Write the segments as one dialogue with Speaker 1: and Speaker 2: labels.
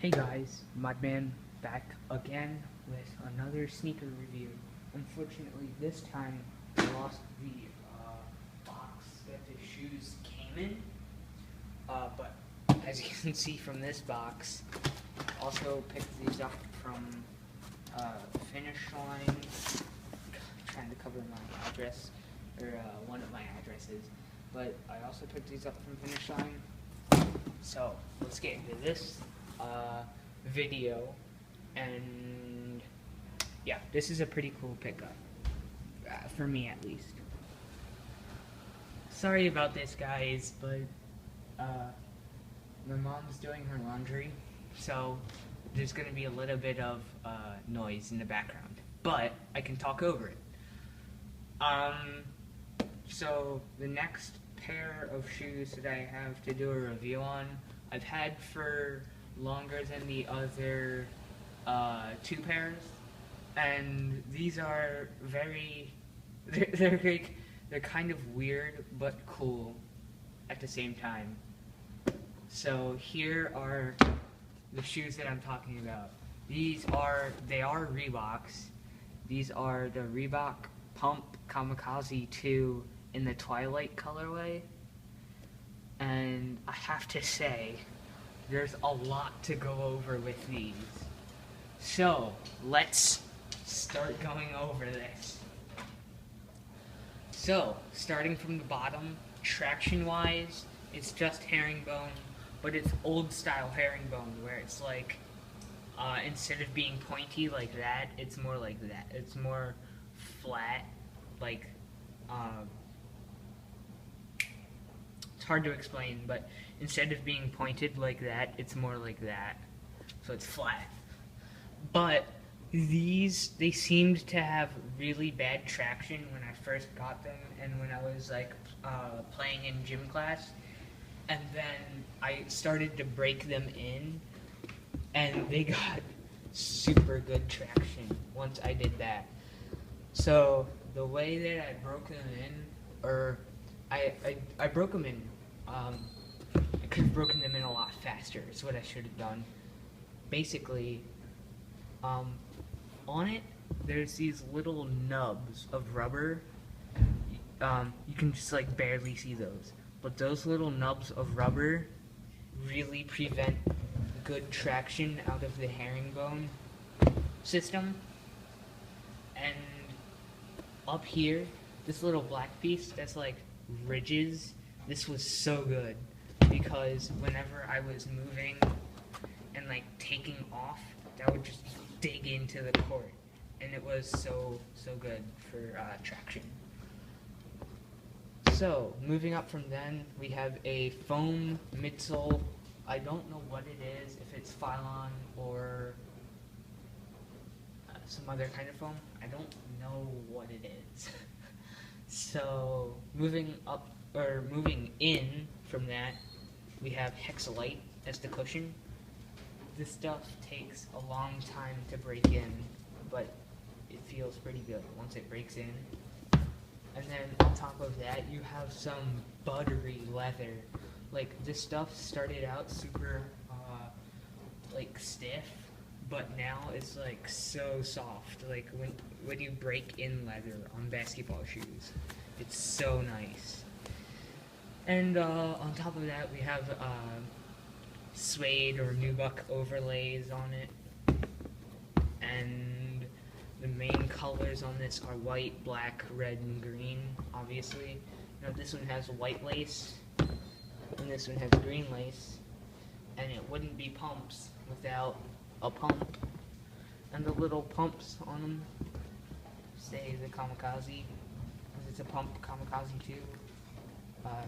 Speaker 1: Hey guys, Mudman back again with another sneaker review. Unfortunately, this time I lost the box that the shoes came in. But as you can see from this box, I also picked these up from Finish Line. Trying to cover my address, or one of my addresses. But I also picked these up from Finish Line. So let's get into this video, and yeah, this is a pretty cool pickup, for me at least. Sorry about this, guys, but my mom's doing her laundry, so there's gonna be a little bit of noise in the background, but I can talk over it. So the next pair of shoes that I have to do a review on, I've had for longer than the other two pairs, and these are they're kind of weird but cool at the same time. So here are the shoes that I'm talking about. They are Reeboks. These are the Reebok Pump Kamikaze 2 in the Twilight colorway, and I have to say, there's a lot to go over with these. So, let's start going over this. So, starting from the bottom, traction-wise, it's just herringbone, but it's old-style herringbone, where it's like, instead of being pointy like that, it's more like that. It's more flat, like, it's hard to explain, but instead of being pointed like that, it's more like that. So it's flat. But these, they seemed to have really bad traction when I first got them and when I was like playing in gym class. And then I started to break them in, and they got super good traction once I did that. So the way that I broke them in, or I broke them in, I could have broken them in a lot faster, is what I should have done. Basically, on it, there's these little nubs of rubber. You can just like barely see those. But those little nubs of rubber really prevent good traction out of the herringbone system. And up here, this little black piece that's like ridges, this was so good because whenever I was moving and like taking off, that would just dig into the court, and it was so good for traction. So moving up from then, we have a foam midsole. I don't know what it is, if it's Phylon or some other kind of foam. I don't know what it is. So moving up, or moving in from that, we have Hexalite as the cushion. This stuff takes a long time to break in, but it feels pretty good once it breaks in. And then on top of that, you have some buttery leather. Like, this stuff started out super like stiff, but now it's like so soft. Like when you break in leather on basketball shoes, it's so nice. And on top of that, we have suede or nubuck overlays on it, and the main colors on this are white, black, red, and green, obviously. Now this one has white lace, and this one has green lace, and it wouldn't be pumps without a pump. And the little pumps on them say the kamikaze, because it's a pump kamikaze 2.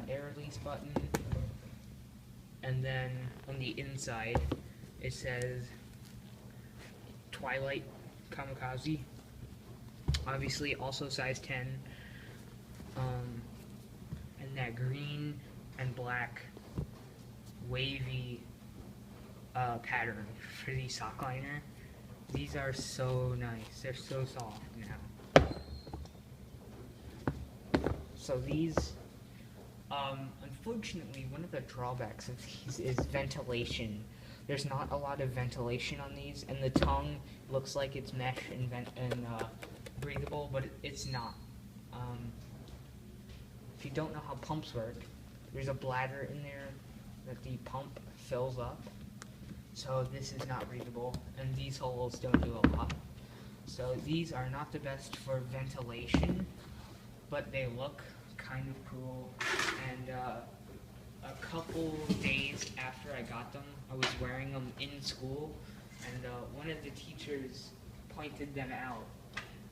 Speaker 1: Air release button, and then on the inside it says Twilight kamikaze, obviously also size 10, and that green and black wavy pattern for the sock liner. These are so nice, they're so soft now. So these, unfortunately, one of the drawbacks of these is ventilation. there's not a lot of ventilation on these, and the tongue looks like it's mesh and breathable, but it's not. If you don't know how pumps work, there's a bladder in there that the pump fills up. So this is not breathable, and these holes don't do a lot. So these are not the best for ventilation, but they look kind of cool. And a couple days after I got them, I was wearing them in school, and one of the teachers pointed them out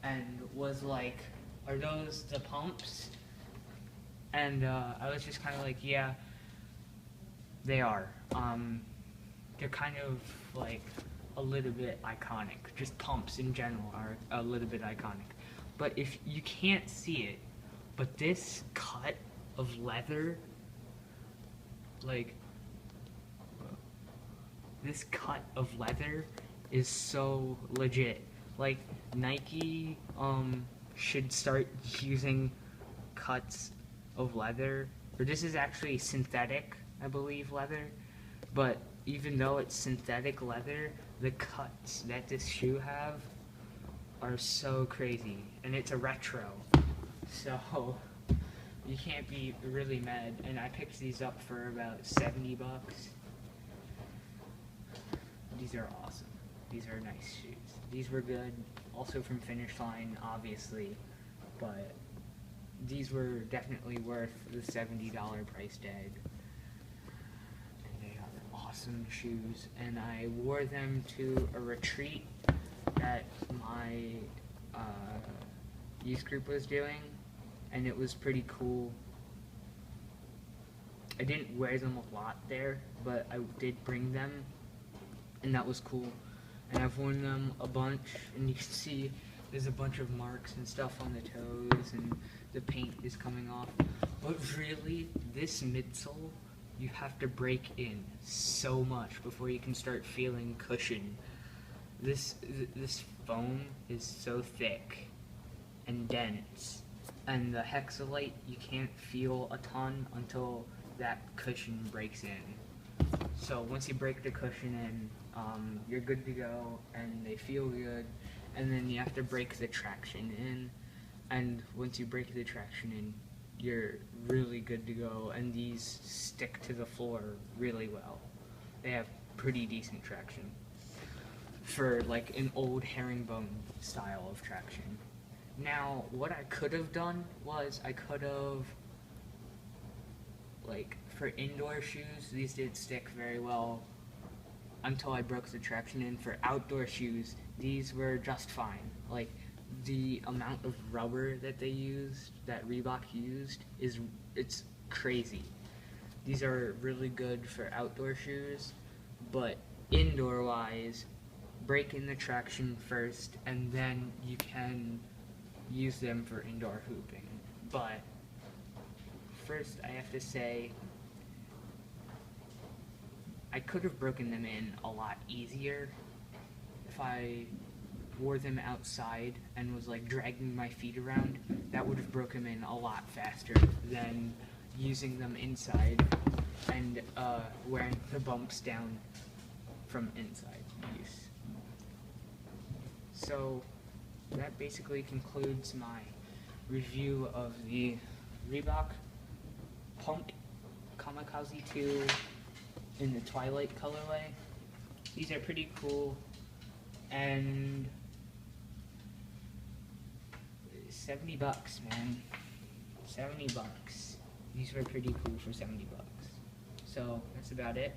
Speaker 1: and was like, "Are those the pumps?" And I was just kind of like, "Yeah, they are." They're kind of like a little bit iconic. Just pumps in general are a little bit iconic. But if you can't see it, but this cut of leather, like, this cut of leather is so legit. Like, Nike should start using cuts of leather. Or this is actually synthetic, I believe, leather. But even though it's synthetic leather, the cuts that this shoe have are so crazy. And it's a retro. So you can't be really mad. And I picked these up for about 70 bucks. These are awesome. These are nice shoes. These were good. Also from Finish Line, obviously. But these were definitely worth the $70 price tag. And they are awesome shoes. And I wore them to a retreat that my youth group was doing. And it was pretty cool. I didn't wear them a lot there, but I did bring them, and that was cool. And I've worn them a bunch, and you can see there's a bunch of marks and stuff on the toes, and the paint is coming off. But really, this midsole, you have to break in so much before you can start feeling cushion. This foam is so thick and dense. And the hexalite, you can't feel a ton until that cushion breaks in. So once you break the cushion in, you're good to go, and they feel good. And then you have to break the traction in. And once you break the traction in, you're really good to go. And these stick to the floor really well. They have pretty decent traction for like an old herringbone style of traction. Now, what I could have done was I could have, like, for indoor shoes, these didn't stick very well until I broke the traction in. For outdoor shoes, these were just fine. Like, the amount of rubber that they used, that Reebok used, it's crazy. These are really good for outdoor shoes, but indoor-wise, break in the traction first, and then you can use them for indoor hooping. But first I have to say I could have broken them in a lot easier if I wore them outside and was like dragging my feet around. That would have broken them in a lot faster than using them inside and wearing the bumps down from inside use. So that basically concludes my review of the Reebok Pump Kamikaze 2 in the Twilight colorway. These are pretty cool, and 70 bucks, man. 70 bucks. These were pretty cool for 70 bucks. So that's about it.